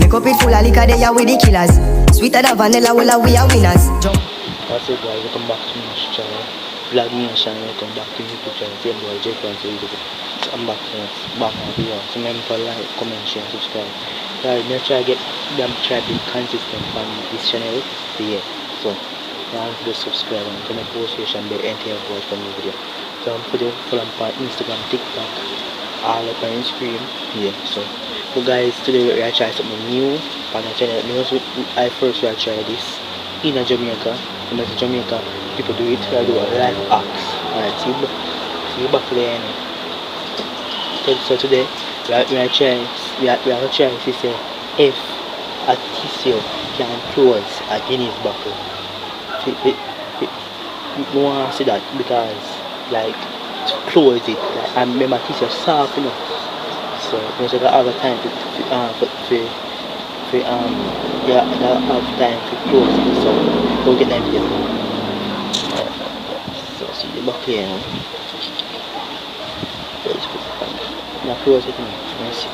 Make up it full of liquor, they are with the killers. Sweeter than vanilla, well, we are winners. What's up guys, welcome back to my channel. Vlog Nation, welcome back to YouTube channel. Same boy, Jeff on YouTube. So I'm back on video. So remember like, comment, share, subscribe. Guys, I'm try to get them try to be consistent on this channel. Yeah. So now just subscribe and turn the post notification bell and tell watch from the video. So I'm putting follow on Instagram, TikTok, all up on Instagram. Yeah. So guys, today we are trying something new on the channel. I first will try this in Jamaica. In Jamaica, people do it. I do a live acts. Alright, see back there. So today we are trying to try to say if a tissue can close a Guinness bottle. We want to see that because like to close it, like, and remember tissue soft enough. So we should have time to have time to close it. So go get them here. So see the back here now. Now close it now. Let's see.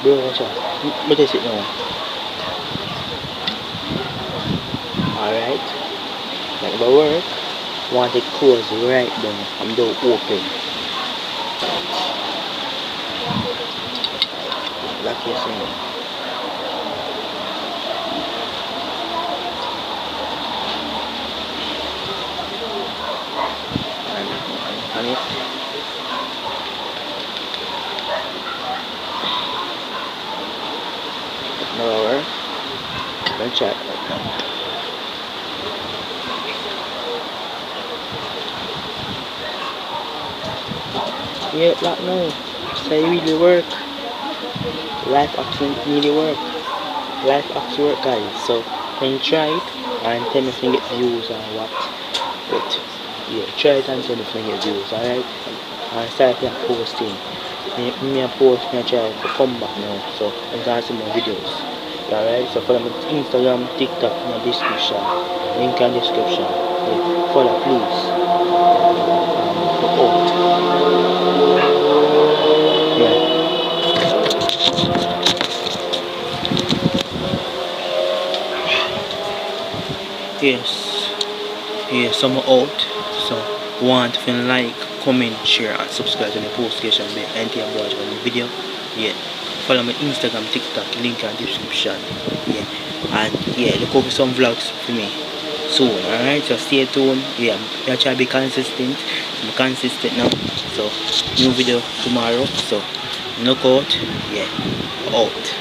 Bro, watch out. Let me sit now. Alright. Like the work. Want it close right down. I'm doing open. Like you're saying. And it. No work. Let's check right now. Yeah, that no. So it really work. Life actually really work. Life actually work, guys. So when you try it and tell me if you get views or what. But yeah, try it and tell me if you get views, alright? And start here posting. Me post, me try to come back now. So you can see more videos. Alright, so follow me on Instagram, TikTok in the description. Link in the description. Yeah, follow please. Yes, I'm out. So want to like, comment, share and subscribe to the post notification bell and tell watch on the video. Yeah. Follow me Instagram, TikTok, link in the description. Yeah. And yeah, look over some vlogs for me soon. Alright, so stay tuned. Yeah, I try to be consistent. I'm consistent now. So new video tomorrow. So knock out. Yeah. Out.